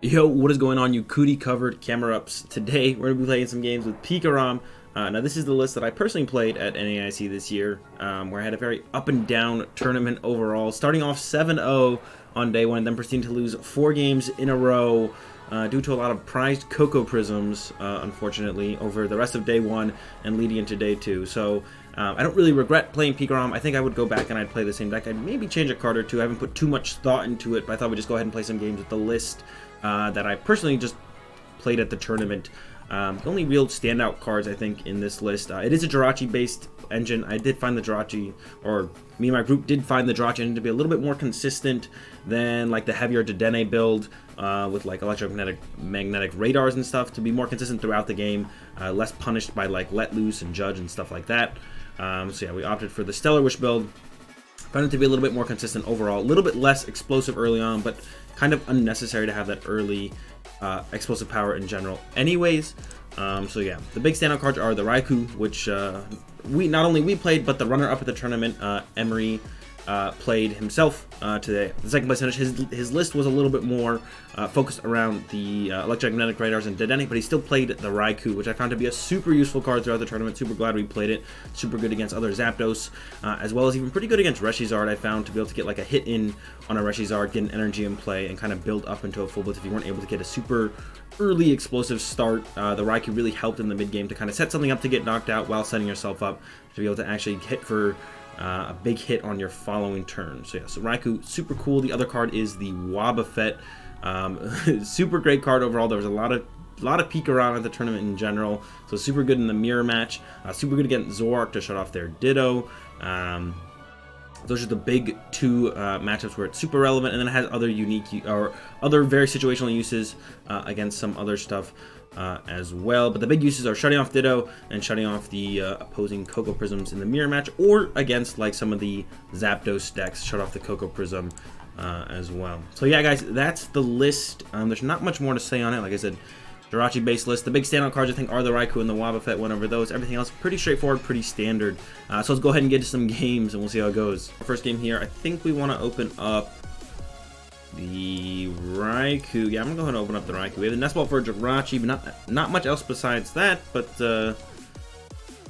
Yo, what is going on, you cootie covered camera ups? Today we're going to be playing some games with PikaRom. Now this is the list that I personally played at NAIC this year, where I had a very up and down tournament overall, starting off 7-0 on day one, then proceeding to lose 4 games in a row due to a lot of prized Cocoa Prisms, unfortunately, over the rest of day one and leading into day 2. So I don't really regret playing PikaRom. I think I would go back and I'd play the same deck. I'd maybe change a card or two. I haven't put too much thought into it, but I thought we'd just go ahead and play some games with the list that I personally just played at the tournament. The only real standout cards, I think, in this list, it is a Jirachi-based engine. I did find the Jirachi, or me and my group did find the Jirachi engine to be a little bit more consistent than like the heavier Dedenne build with like electromagnetic radars and stuff, to be more consistent throughout the game, less punished by like Let Loose and Judge and stuff like that. So yeah, we opted for the Stellar Wish build. Found it to be a little bit more consistent overall, a little bit less explosive early on, but kind of unnecessary to have that early explosive power in general anyways. So yeah, the big standout cards are the Raikou, which not only we played, but the runner-up at the tournament, Emery, played himself today. The second place finish, his list was a little bit more focused around the electromagnetic radars and Dedenne, but he still played the Raikou, which I found to be a super useful card throughout the tournament. Super glad we played it. Super good against other Zapdos, as well as even pretty good against ReshiZard. I found to be able to get like a hit in on a ReshiZard, get an energy in play, and kind of build up into a full blitz if you weren't able to get a super early explosive start. The Raikou really helped in the mid game to kind of set something up to get knocked out while setting yourself up to be able to actually hit for a big hit on your following turn. So yeah, so Raikou, super cool. The other card is the Wobbuffet. Super great card overall. There was a lot of PikaRom at the tournament in general, so super good in the mirror match. Super good against Zoroark to shut off their Ditto. Those are the big two matchups where it's super relevant, and then it has other unique or other very situational uses against some other stuff as well. But the big uses are shutting off Ditto and shutting off the opposing Cocoa Prisms in the mirror match, or against like some of the Zapdos decks, shut off the Cocoa Prism as well. So yeah, guys, that's the list. There's not much more to say on it. Like I said, Jirachi based list. The big standout cards I think are the Raikou and the Wobbuffet. Went over those. Everything else pretty straightforward, pretty standard. So let's go ahead and get to some games and we'll see how it goes. First game here, I think we want to open up the Raikou. Yeah, I'm gonna go ahead and open up the Raikou. We have the Nest Ball for Jirachi, but not much else besides that. But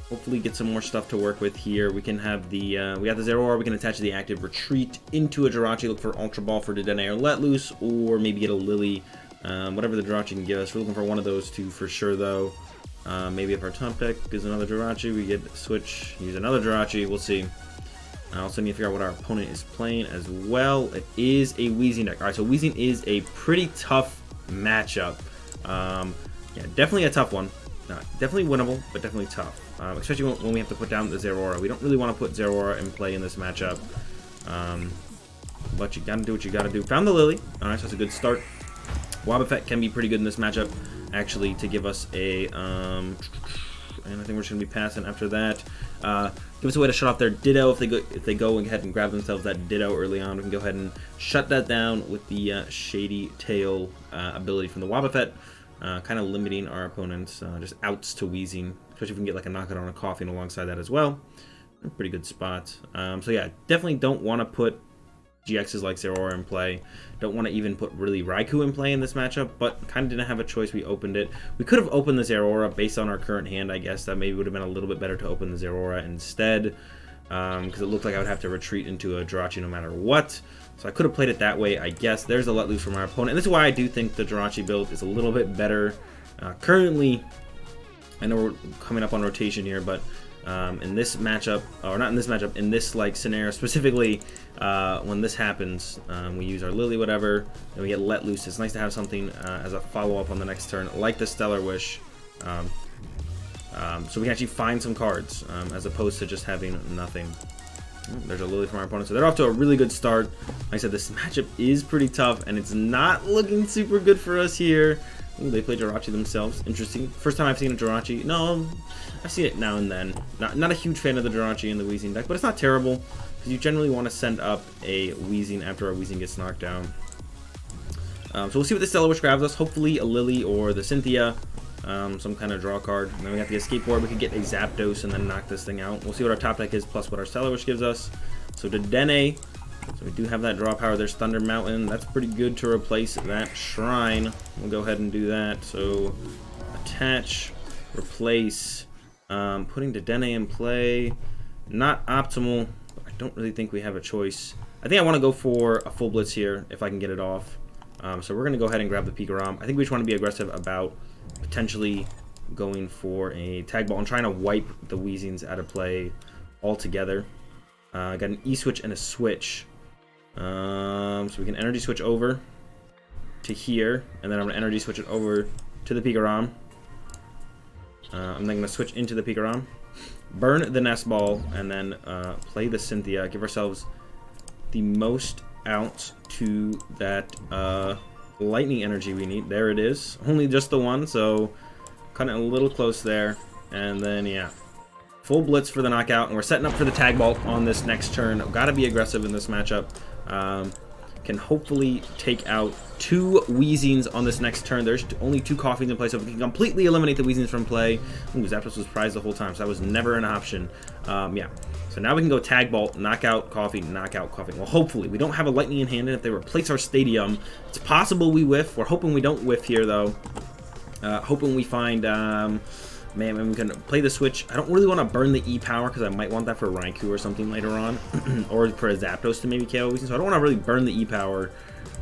hopefully get some more stuff to work with here. We can have the we got the Zeraora. We can attach the active Retreat into a Jirachi. Look for Ultra Ball for Dedenne or Let Loose, or maybe get a Lily. Whatever the Jirachi can give us. We're looking for one of those two for sure, though. Maybe if our top deck is another Jirachi, we get switch, use another Jirachi. We'll see. I also need to figure out what our opponent is playing as well. It is a Weezing deck. All right, so Weezing is a pretty tough matchup. Yeah, definitely a tough one. Definitely winnable, but definitely tough. Especially when we have to put down the Zeraora. We don't really want to put Zeraora in play in this matchup. But you gotta do what you gotta do. Found the Lily. All right, so that's a good start. Wobbuffet can be pretty good in this matchup, actually, to give us a, and I think we're just going to be passing after that. Give us a way to shut off their Ditto if they go ahead and grab themselves that Ditto early on. We can go ahead and shut that down with the Shady Tail ability from the Wobbuffet, kind of limiting our opponents' just outs to Weezing, especially if we can get like a knockout on a Coughing alongside that as well. A pretty good spot. So yeah, definitely don't want to put GXs like Zeraora in play. Don't want to even put really Raikou in play in this matchup, but kind of didn't have a choice. We opened it. We could have opened the Zeraora based on our current hand, I guess. That maybe would have been a little bit better to open the Zeraora instead, because it looked like I would have to retreat into a Jirachi no matter what. So I could have played it that way, I guess. There's a Let Loose from our opponent, and this is why I do think the Jirachi build is a little bit better. Currently, I know we're coming up on rotation here, but in this matchup, or not in this matchup, in this like scenario specifically, when this happens, we use our Lily, whatever, and we get Let Loose. It's nice to have something as a follow-up on the next turn, like the Stellar Wish, so we can actually find some cards, as opposed to just having nothing. There's a Lily from our opponent, so they're off to a really good start. Like I said, this matchup is pretty tough, and it's not looking super good for us here. Ooh, they play Jirachi themselves. Interesting. First time I've seen a Jirachi. No, I've seen it now and then. Not a huge fan of the Jirachi in the Weezing deck, but it's not terrible, because you generally want to send up a Weezing after our Weezing gets knocked down. So we'll see what the Stellar Wish grabs us. Hopefully a Lily or the Cynthia, some kind of draw card. And then we have the Escape Board. We could get a Zapdos and then knock this thing out. We'll see what our top deck is, plus what our Stellar Wish gives us. So Dedenne, So we do have that draw power. There's Thunder Mountain. That's pretty good to replace that shrine. We'll go ahead and do that. So attach, replace, putting Dedenne in play. Not optimal. I don't really think we have a choice. I think I want to go for a full blitz here if I can get it off. So we're going to go ahead and grab the PikaRom. I think we just want to be aggressive about potentially going for a tag ball and trying to wipe the Weezings out of play altogether. I got an E switch and a switch. So we can energy switch over to here, and then I'm going to energy switch it over to the PikaRom. I'm then going to switch into the PikaRom, burn the Nest Ball, and then play the Cynthia. Give ourselves the most out to that lightning energy we need. There it is. Only just the one, so kind of a little close there. And then, yeah, full blitz for the knockout, and we're setting up for the tag ball on this next turn. Got to be aggressive in this matchup. Can hopefully take out 2 Weezings on this next turn. There's only 2 Coffeens in play, so if we can completely eliminate the Weezings from play. Ooh, Zapdos was prized the whole time, so that was never an option. Yeah, so now we can go Tag Ball, knockout Coffee, knockout Coffee. Well, hopefully. We don't have a Lightning in hand, and if they replace our Stadium, it's possible we whiff. We're hoping we don't whiff here, though. Hoping we find... man, I'm going to play the switch. I don't really want to burn the E-Power because I might want that for Raikou or something later on. Or for a Zapdos to maybe KO Weezing. So I don't want to really burn the E-Power.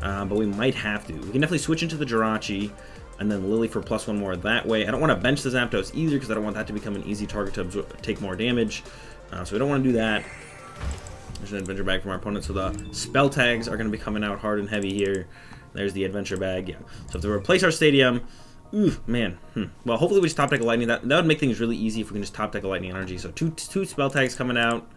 But we might have to. We can definitely switch into the Jirachi. And then Lily for +1 more that way. I don't want to bench the Zapdos either because I don't want that to become an easy target to take more damage. So we don't want to do that. There's an Adventure Bag from our opponent. So the Spell Tags are going to be coming out hard and heavy here. There's the Adventure Bag. Yeah. So if they replace our Stadium... Ooh, man. Well, hopefully we just top deck a lightning. That would make things really easy if we can just top deck a lightning energy. So two spell tags coming out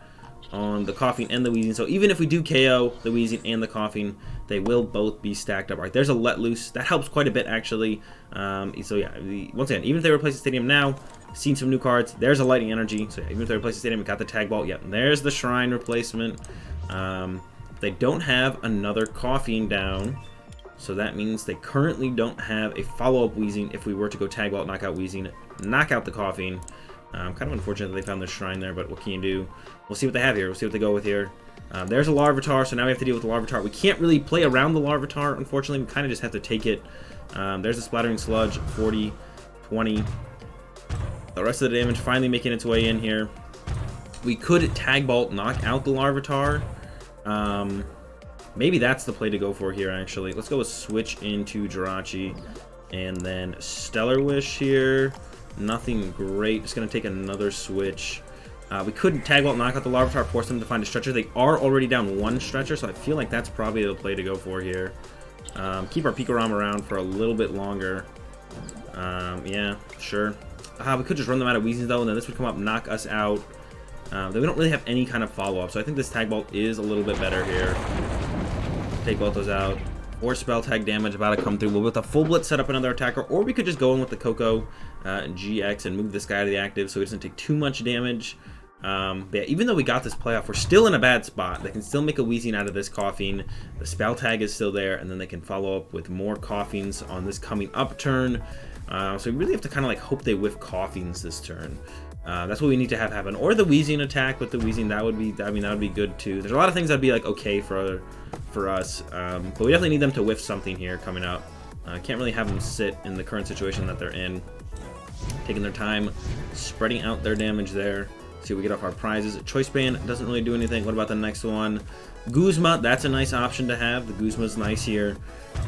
on the Coughing and the Weezing. So even if we do KO the Weezing and the Coughing, they will both be stacked up. All right, there's a Let Loose. That helps quite a bit, actually. So yeah, once again, even if they replace the Stadium now, seen some new cards. There's a lightning energy. So yeah, even if they replace the Stadium, we got the Tag Ball. Yeah, there's the Shrine replacement. They don't have another Coughing down. So that means they currently don't have a follow-up Weezing. If we were to go Tag Ball, knock out Weezing, knock out the Coughing. Kind of unfortunate that they found the Shrine there, but what can you do? We'll see what they have here. We'll see what they go with here. There's a Larvitar, so now we have to deal with the Larvitar. We can't really play around the Larvitar, unfortunately. We kind of just have to take it. There's a Splattering Sludge, 40, 20. The rest of the damage finally making its way in here. We could Tag Ball, knock out the Larvitar. Maybe that's the play to go for here, actually. Let's go with switch into Jirachi. And then Stellar Wish here. Nothing great. Just going to take another switch. We could Tag Ball, knock out the Larvitar, force them to find a stretcher. They are already down 1 stretcher, so I feel like that's probably the play to go for here. Keep our PikaRom around for a little bit longer. Yeah, sure. We could just run them out of Weezing, though, and then this would come up, knock us out. Then we don't really have any kind of follow-up, so I think this Tag Ball is a little bit better here. Take both those out. 4 spell tag damage about to come through. We'll with a full blitz set up another attacker, or we could just go in with the Coco GX and move this guy to the active so he doesn't take too much damage. But yeah, even though we got this playoff, we're still in a bad spot. They can still make a Weezing out of this Coughing. The spell tag is still there, and then they can follow up with more Coughings on this coming up turn. So we really have to kind of like hope they whiff Coughings this turn. That's what we need to have happen. Or the Weezing attack with the Weezing, that would be, I mean, that would be good too. There's a lot of things that'd be like okay for us, but we definitely need them to whiff something here coming up. Can't really have them sit in the current situation that they're in. Taking their time, spreading out their damage there. See what we get off our prizes. Choice Band doesn't really do anything. What about the next one? Guzma, that's a nice option to have. The Guzma's nice here.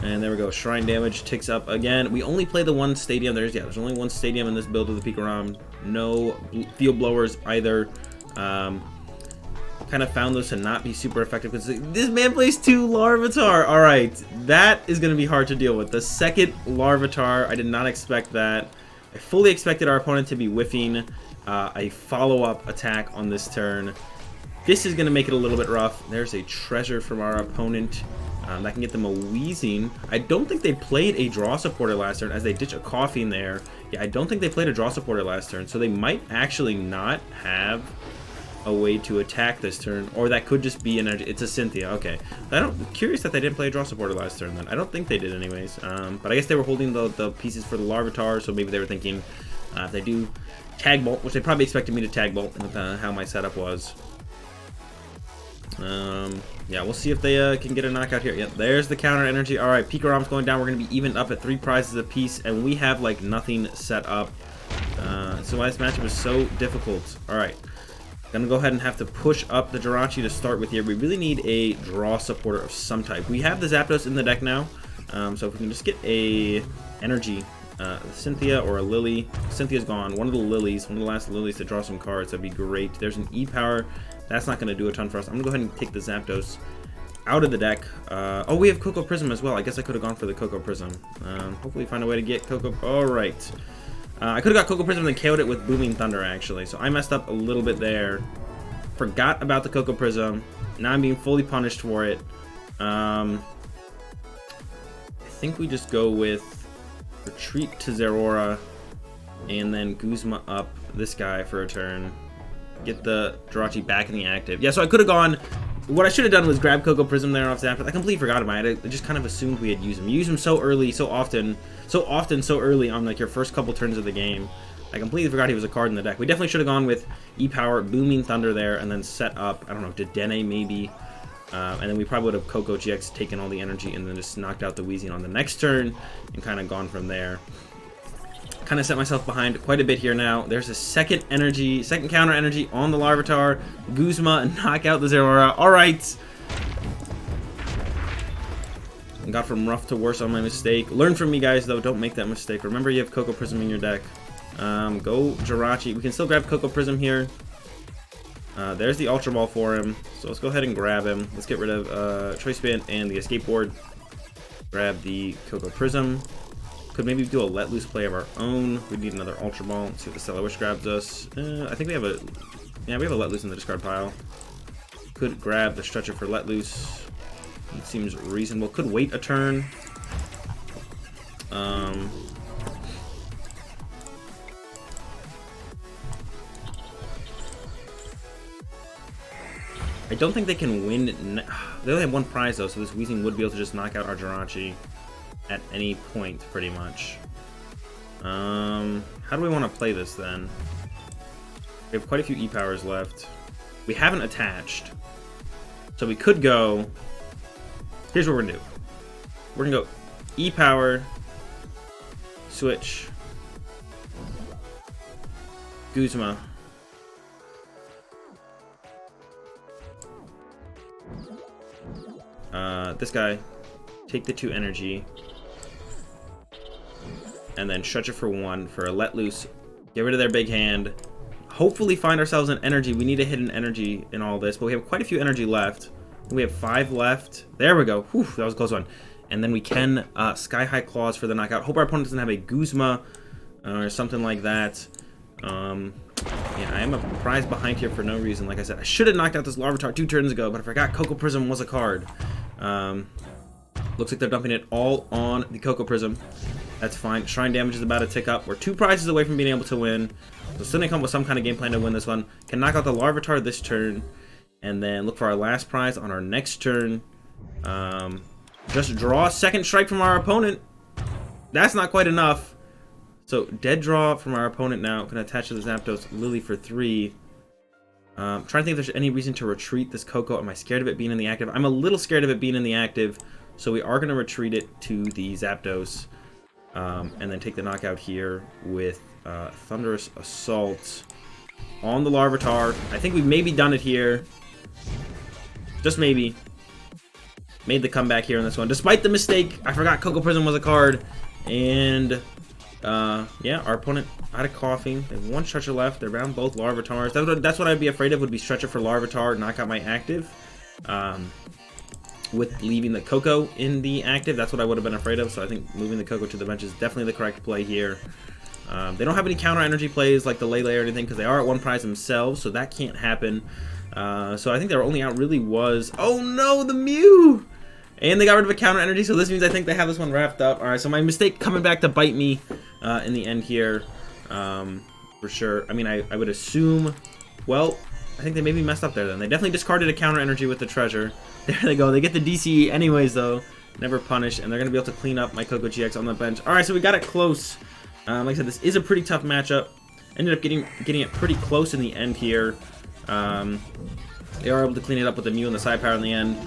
And there we go. Shrine damage ticks up again. We only play the 1 Stadium. There's only 1 Stadium in this build of the PikaRom. No Field Blowers either. Kind of found those to not be super effective because this man plays 2 Larvitar. All right, that is going to be hard to deal with. The second Larvitar, I did not expect that. I fully expected our opponent to be whiffing a follow-up attack on this turn. This is going to make it a little bit rough. There's a treasure from our opponent. That can get them a Weezing. I don't think they played a draw supporter last turn as they ditch a Coughing there. Yeah, I don't think they played a draw supporter last turn, so they might actually not have a way to attack this turn, or that could just be an energy. It's a Cynthia. Okay, curious that they didn't play a draw supporter last turn. Then I don't think they did anyways. But I guess they were holding the pieces for the Larvitar, so maybe they were thinking if they do Tag Bolt, which they probably expected me to Tag Bolt with how my setup was. Yeah, we'll see if they can get a knockout here. Yep, there's the counter energy. All right, PikaRom's going down. We're going to be evened up at 3 prizes apiece, and we have, like, nothing set up. So why this matchup is so difficult. All right. Gonna go ahead and have to push up the Jirachi to start with here. We really need a draw supporter of some type. We have the Zapdos in the deck now, so if we can just get a energy, Cynthia or a Lily. Cynthia's gone. One of the Lilies, one of the last Lilies to draw some cards. That'd be great. There's an E-Power. That's not gonna do a ton for us. I'm gonna go ahead and take the Zapdos out of the deck. Oh, we have Cocoa Prism as well. I guess I could have gone for the Cocoa Prism. Hopefully find a way to get Cocoa. All right. I could have got Cocoa Prism and then KO'd it with Booming Thunder, actually. So I messed up a little bit there. Forgot about the Cocoa Prism. Now I'm being fully punished for it. I think we just go with Retreat to Zeraora and then Guzma up this guy for a turn. Get the Jirachi back in the active. Yeah, so I could have gone... What I should have done was grab Cocoa Prism there off Zapdos. I completely forgot about it. I just kind of assumed we had used him. You use him so early, so often, so early on like your first couple turns of the game. I completely forgot he was a card in the deck. We definitely should have gone with E-Power, Booming Thunder there, and then set up, I don't know, Dedenne maybe. And then we probably would have Coco GX taken all the energy and then just knocked out the Weezing on the next turn and kind of gone from there. Kind of set myself behind quite a bit here now. There's a second counter energy on the Larvitar. Guzma and knock out the Zeraora. All right. Got from rough to worse on my mistake. Learn from me, guys, though. Don't make that mistake. Remember, you have Cocoa Prism in your deck. Go Jirachi. We can still grab Cocoa Prism here. There's the Ultra Ball for him. So let's go ahead and grab him. Let's get rid of Choice Band and the Escape Board. Grab the Cocoa Prism. Could maybe do a Let Loose play of our own. We need another Ultra Ball. Let's see what the Stellar Wish grabs us. I think we have a... Yeah, we have a Let Loose in the discard pile. Could grab the Stretcher for Let Loose. It seems reasonable. Could wait a turn. I don't think they can win. They only have 1 prize, though, so this Weezing would be able to just knock out our Jirachi at any point, pretty much. How do we want to play this, then? We have quite a few E-Powers left. We haven't attached. So we could go... Here's what we're going to do. We're going to go E-Power, switch, Guzma, this guy, take the 2 energy, and then stretch it for 1 for a Let Loose. Get rid of their big hand. Hopefully find ourselves an energy. We need to hit an energy in all this, but we have quite a few energy left. We have 5 left. There we go. Whew, that was a close one. And then we can Sky High Claws for the knockout. Hope our opponent doesn't have a Guzma or something like that. Yeah, I am a prize behind here for no reason. Like I said, I should have knocked out this Larvitar 2 turns ago, but I forgot Cocoa Prism was a card. Looks like they're dumping it all on the Cocoa Prism. That's fine. Shrine damage is about to tick up. We're 2 prizes away from being able to win. So still need to come up with some kind of game plan to win this one. Can knock out the Larvitar this turn. And then look for our last prize on our next turn. Just draw a second strike from our opponent. That's not quite enough. So dead draw from our opponent now. Can attach to the Zapdos Lily for 3. Trying to think if there's any reason to retreat this Cocoa. Am I scared of it being in the active? I'm a little scared of it being in the active. So we are going to retreat it to the Zapdos. And then take the knockout here with Thunderous Assault on the Larvitar. I think we've maybe done it here. Just maybe. Made the comeback here in this one. Despite the mistake, I forgot Cocoa Prism was a card. And, yeah, our opponent out of coughing. They have 1 Stretcher left. They're bound both Larvitars. That's what I'd be afraid of, would be Stretcher for Larvitar, knock out my active. With leaving the Cocoa in the active, that's what I would have been afraid of. So I think moving the Cocoa to the bench is definitely the correct play here. They don't have any counter energy plays like the Lele or anything, because they are at 1 prize themselves, so that can't happen. So I think their only out really was... Oh no, the Mew! And they got rid of a counter energy, so this means I think they have this one wrapped up. Alright, so my mistake coming back to bite me in the end here, for sure. I mean, I would assume... Well, I think they maybe messed up there then. They definitely discarded a counter energy with the treasure. There they go. They get the DCE anyways, though. Never punished, and they're going to be able to clean up my Cocoa GX on the bench. Alright, so we got it close. Like I said, this is a pretty tough matchup. Ended up getting it pretty close in the end here. They are able to clean it up with the Mew and the side power in the end.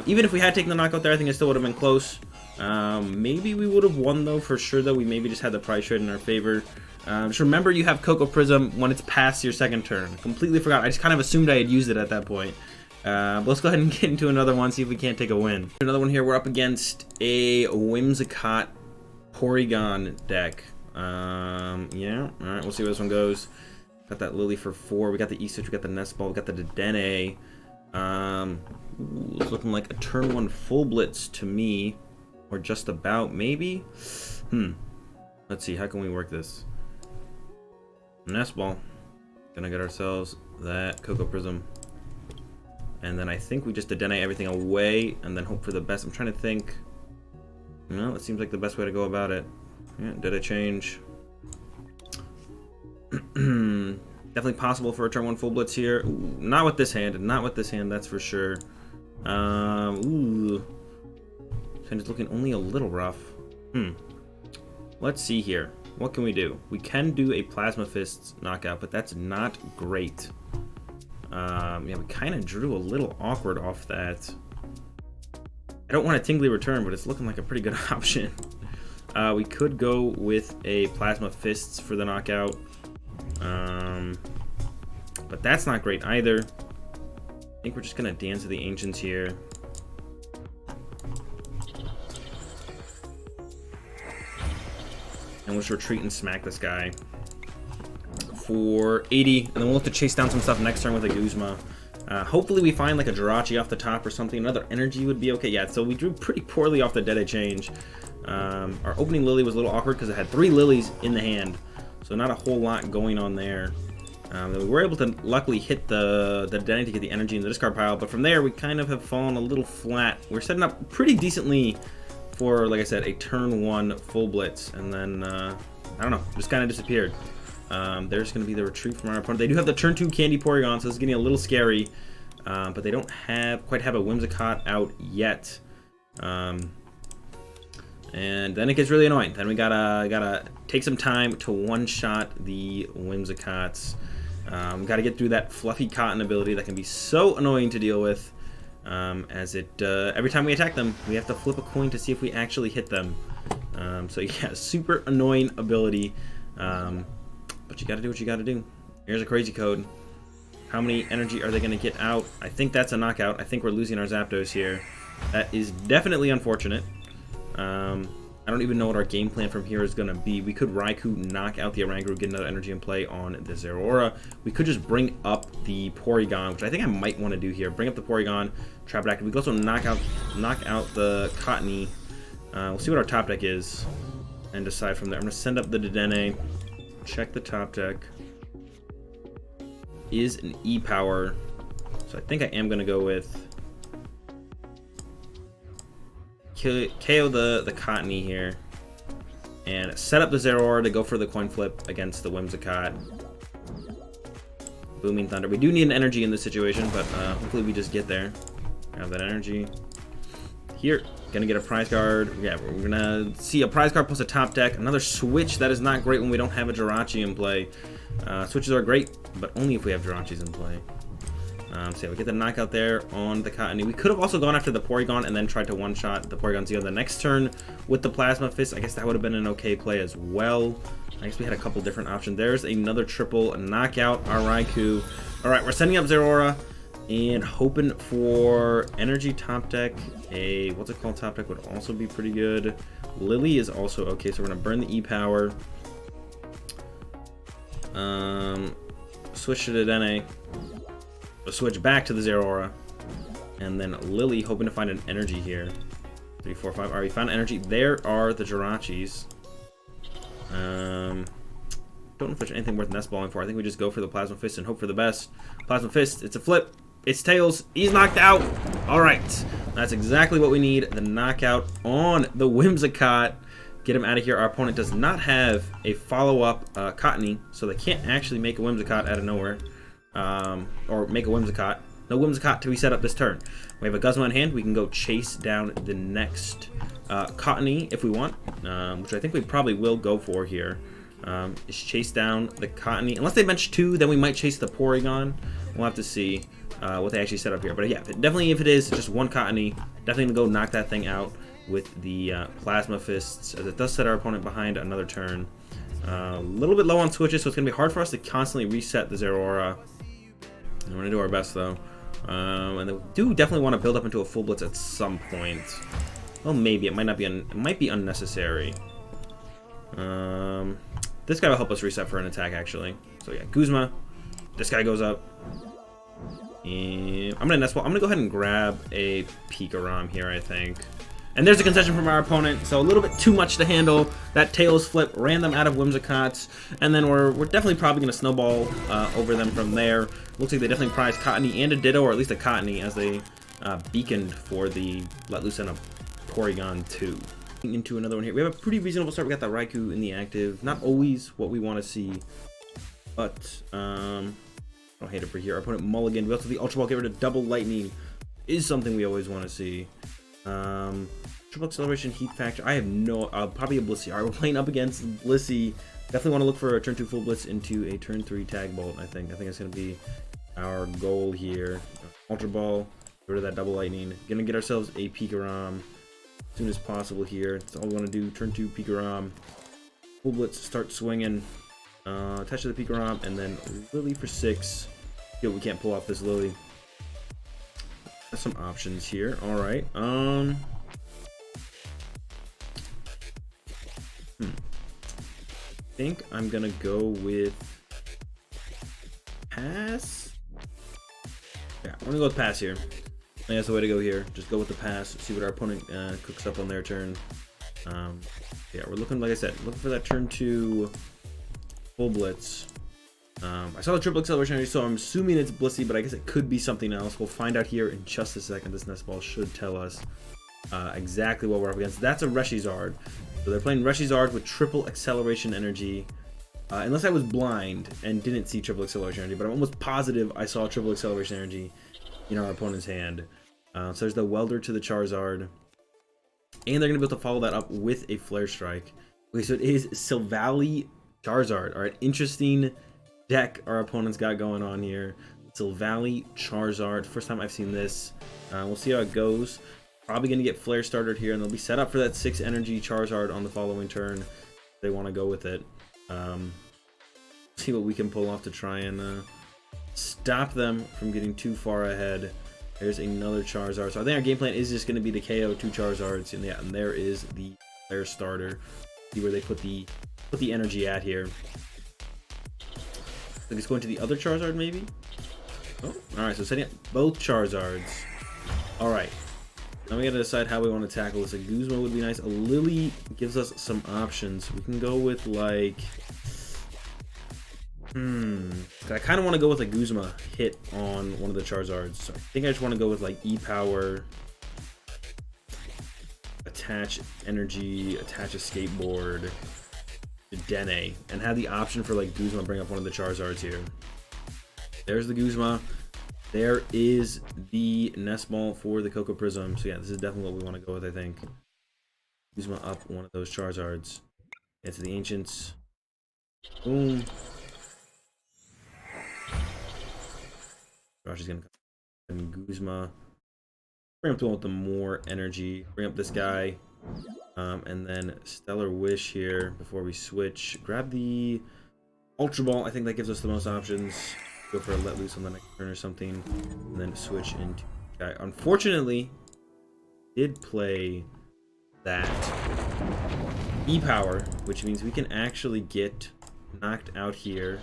Even if we had taken the knockout there, I think it still would have been close. Maybe we would have won though, for sure though. We maybe just had the price trade in our favor. Just remember you have Cocoa Prism when it's past your second turn. Completely forgot. I just kind of assumed I had used it at that point. But let's go ahead and get into another one, see if we can't take a win. Another one here, we're up against a Whimsicott Porygon deck. Yeah, alright, we'll see where this one goes. Got that Lily for 4, we got the E-Switch, we got the Nest Ball, we got the Dedenne. It's looking like a turn 1 full blitz to me. Or just about, maybe? Let's see, how can we work this? Nest Ball. Gonna get ourselves that Cocoa Prism. And then I think we just Dedenne everything away and then hope for the best. I'm trying to think. No, it seems like the best way to go about it. Yeah, did it change? Definitely possible for a turn 1 full blitz here. Ooh, not with this hand. Not with this hand, that's for sure. Ooh. Hand is looking only a little rough. Let's see here. What can we do? We can do a Plasma Fists knockout, but that's not great. Yeah, we kind of drew a little awkward off that. I don't want a Tingly Return, but it's looking like a pretty good option. We could go with a Plasma Fists for the knockout. But that's not great either. I think we're just going to Dance of the Ancients here. And we'll just retreat and smack this guy for 80, and then we'll have to chase down some stuff next turn with a Guzma. Hopefully we find like a Jirachi off the top or something. Another energy would be okay. Yeah, so we drew pretty poorly off the Dedenne change. Our opening Lily was a little awkward because it had 3 Lilies in the hand, so not a whole lot going on there. We were able to luckily hit the Dedenne to get the energy in the discard pile, but from there we kind of have fallen a little flat. We're setting up pretty decently for, like I said, a turn 1 full blitz, and then I don't know, just kind of disappeared. There's going to be the retreat from our opponent. They do have the turn 2 Candy Porygon, so it's getting a little scary. But they don't quite have a Whimsicott out yet. And then it gets really annoying. Then we gotta take some time to one-shot the Whimsicotts. Gotta get through that fluffy cotton ability that can be so annoying to deal with. As it every time we attack them, we have to flip a coin to see if we actually hit them. So yeah, super annoying ability. But you gotta do what you gotta do. Here's a crazy code. How many energy are they gonna get out? I think that's a knockout. I think we're losing our Zapdos here. That is definitely unfortunate. I don't even know what our game plan from here is gonna be. We could Raikou, knock out the Oranguru, get another energy in play on the Zeraora. We could just bring up the Porygon, which I think I might want to do here. Bring up the Porygon, trap it active. We could also knock out the Cottony. We'll see what our top deck is and decide from there. I'm gonna send up the Dedenne. Check the top deck. Is an E-Power. So I think I am going to go with KO the Cottony here. And set up the Zeraora to go for the coin flip against the Whimsicott. Booming Thunder. We do need an energy in this situation, but hopefully we just get there. Have that energy. Here, gonna get a prize card. Yeah, we're gonna see a prize card plus a top deck. Another switch. That is not great when we don't have a Jirachi in play. Switches are great, but only if we have Jirachis in play. So yeah, we get the knockout there on the Cottony. We could have also gone after the Porygon and then tried to one-shot the Porygon Zeo the next turn with the Plasma Fist. I guess that would have been an okay play as well. I guess we had a couple different options. There's another triple knockout, our Raikou. All right, we're sending up Zeraora and hoping for energy top deck. A, what's it called, top deck would also be pretty good. Lily is also okay, so we're gonna burn the E-Power. Switch to the Dedenne. Switch back to the Zeraora. And then Lily, hoping to find an energy here. 3, 4, 5. Alright, we found energy. There are the Jirachis. Don't know if there's anything worth nest balling for. I think we just go for the Plasma Fist and hope for the best. Plasma Fist, it's a flip. It's Tails. He's knocked out. Alright. That's exactly what we need. The knockout on the Whimsicott. Get him out of here. Our opponent does not have a follow-up Cottony, so they can't actually make a Whimsicott out of nowhere. Or make a Whimsicott. No Whimsicott to be set up this turn. We have a Guzma in hand. We can go chase down the next Cottony if we want, which I think we probably will go for here. Is chase down the Cottony. Unless they bench 2, then we might chase the Porygon. We'll have to see. what they actually set up here. But yeah, definitely if it is just one Cottony, definitely gonna go knock that thing out with the Plasma Fists, as it does set our opponent behind another turn. A little bit low on switches, so it's gonna be hard for us to constantly reset the Zeraora. We're gonna do our best though. And we do definitely want to build up into a full blitz at some point. Well, maybe it might not be. It might be unnecessary. This guy will help us reset for an attack, actually. So yeah, Guzma. This guy goes up. And I'm gonna nest ball. I'm gonna go ahead and grab a PikaRom here, I think. And there's a concession from our opponent, so a little bit too much to handle. That tails flip ran them out of Whimsicott, and then we're definitely probably going to snowball over them from there. Looks like they definitely prized Cottony and a Ditto, or at least a Cottony, as they beaconed for the Let Loose and a Porygon 2. Into another one here. We have a pretty reasonable start. We got that Raikou in the active. Not always what we want to see, but I don't hate it for here. Our opponent mulligan. We also have the Ultra Ball. Get rid of Double Lightning is something we always want to see. Triple Acceleration, Heat Factor. I have no, probably a Blissey. Alright, we're playing up against Blissey. Definitely want to look for a turn 2 full blitz into a turn 3 tag bolt, I think. I think that's going to be our goal here. Ultra Ball, get rid of that Double Lightning. Gonna get ourselves a PikaRom as soon as possible here. That's all we want to do. Turn 2 PikaRom. Full blitz, start swinging. Attach to the PikaRom, and then Lily for 6. Yo, we can't pull off this Lily. There's some options here. Alright. I think I'm gonna go with pass. Yeah, I'm gonna go with pass here. I think that's the way to go here. Just go with the pass. See what our opponent cooks up on their turn. Yeah, we're looking, like I said, looking for that turn 2 full blitz. I saw the triple acceleration, so I'm assuming it's Blissey, but I guess it could be something else. We'll find out here in just a second. This nest ball should tell us exactly what we're up against. That's a ReshiZard. So they're playing ReshiZard with triple acceleration energy. Unless I was blind and didn't see triple acceleration energy, but I'm almost positive I saw triple acceleration energy in our opponent's hand. So there's the Welder to the Charizard. And they're going to be able to follow that up with a Flare Strike. Okay, so it is Silvally Charizard. Alright, interesting deck our opponent's got going on here. Silvally Charizard. First time I've seen this. We'll see how it goes. Probably going to get Flare started here, and they'll be set up for that 6 energy Charizard on the following turn. If they want to go with it. See what we can pull off to try and stop them from getting too far ahead. There's another Charizard. So I think our game plan is just going to be to KO 2 Charizards, and yeah, and there is the Flare starter. See where they put the energy at here. I think it's going to the other Charizard, maybe? Oh, alright, so setting up both Charizards. Alright. Now we gotta decide how we want to tackle this. A Guzma would be nice. A Lily gives us some options. We can go with, like... I kind of want to go with a Guzma hit on one of the Charizards. So I think I just want to go with, like, E-Power. Attach Energy. Attach a Skateboard. Dene, and have the option for, like, Guzma bring up one of the Charizards here. There's the Guzma. There is the nest ball for the Cocoa Prism. So yeah, this is definitely what we want to go with, I think. Guzma up one of those Charizards. Get to the Ancients. Boom. Josh is gonna come and Guzma. Bring up the one with the more energy. Bring up this guy. And then Stellar Wish here before we switch. Grab the Ultra Ball. I think that gives us the most options. Go for a Let Loose on the next turn or something. And then switch into guy. Unfortunately, did play that E-Power, which means we can actually get knocked out here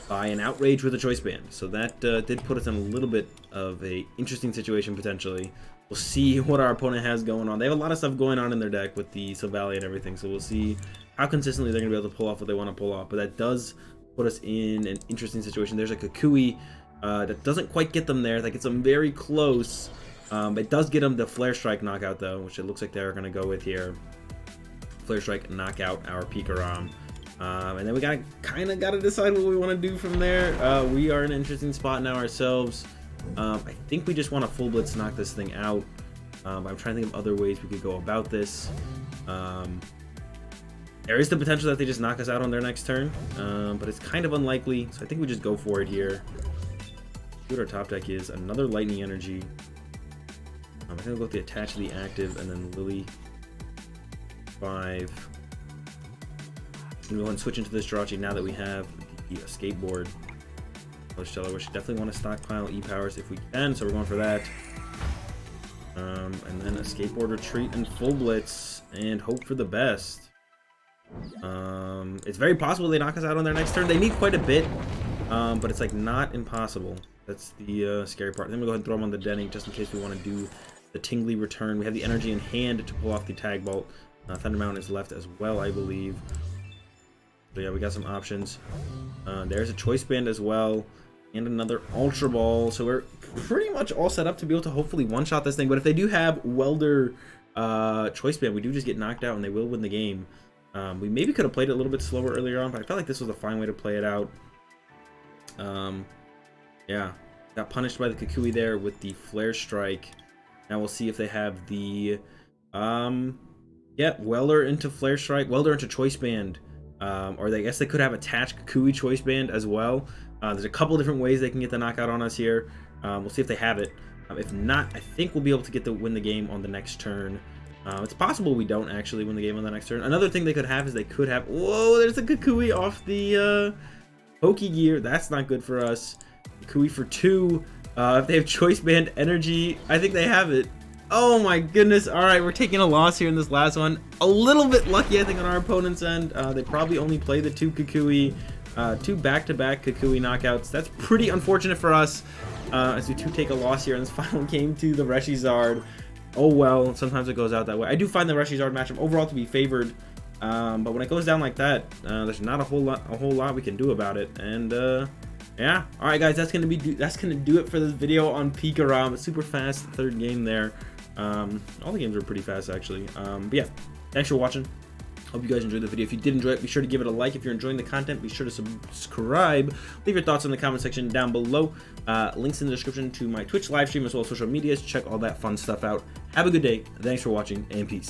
by an Outrage with a Choice Band. So that did put us in a little bit of a interesting situation potentially. We'll see what our opponent has going on. They have a lot of stuff going on in their deck with the Silvally and everything, so we'll see how consistently they're going to be able to pull off what they want to pull off. But that does put us in an interesting situation. There's a Kukui that doesn't quite get them there. That gets them very close. It does get them the Flare Strike knockout, though, which it looks like they're going to go with here. Flare Strike knock out our PikaRom. And then we kind of got to decide what we want to do from there. We are in an interesting spot now ourselves. I think we just want to full blitz knock this thing out. I'm trying to think of other ways we could go about this. There is the potential that they just knock us out on their next turn, but it's kind of unlikely, so I think we just go for it here. what our top deck is. Another lightning energy. I think we'll go with the attach to the active and then Lily 5. And we'll go and switch into this Jirachi now that we have the skateboard. Stellar Wish. Definitely want to stockpile E-Powers if we can, so we're going for that. And then a skateboard retreat and full blitz and hope for the best. It's very possible they knock us out on their next turn. They need quite a bit, but it's like not impossible. That's the scary part. Then we'll go ahead and throw them on the Denny just in case we want to do the Tingly return. We have the energy in hand to pull off the Tag Bolt. Thunder Mountain is left as well, I believe. So yeah, we got some options. There's a Choice Band as well. And another Ultra Ball. So we're pretty much all set up to be able to hopefully one-shot this thing. But if they do have Welder Choice Band, we do just get knocked out and they will win the game. We maybe could have played it a little bit slower earlier on, but I felt like this was a fine way to play it out. Yeah, got punished by the Kukui there with the Flare Strike. Now we'll see if they have the yeah, Welder into Flare Strike, Welder into Choice Band. Or I guess they could have attached Kukui Choice Band as well. There's a couple different ways they can get the knockout on us here. We'll see if they have it. If not, I think we'll be able to win the game on the next turn. It's possible we don't actually win the game on the next turn. Another thing they could have is they could have... Whoa, there's a Kukui off the Pokey Gear. That's not good for us. Kukui for 2. If they have Choice Band Energy, I think they have it. Oh my goodness. All right, we're taking a loss here in this last one. A little bit lucky, I think, on our opponent's end. They probably only play the 2 Kukui. 2 back-to-back Kukui knockouts. That's pretty unfortunate for us, as we do take a loss here in this final game to the ReshiZard. Oh well, sometimes it goes out that way. I do find the ReshiZard matchup overall to be favored, but when it goes down like that, there's not a whole lot we can do about it. And yeah, all right, guys, that's gonna do it for this video on PikaRom. Super fast third game there. All the games are pretty fast actually. But yeah, thanks for watching. Hope you guys enjoyed the video. If you did enjoy it, be sure to give it a like. If you're enjoying the content, be sure to subscribe. Leave your thoughts in the comment section down below. Links in the description to my Twitch live stream as well as social medias. Check all that fun stuff out. Have a good day. Thanks for watching, and peace.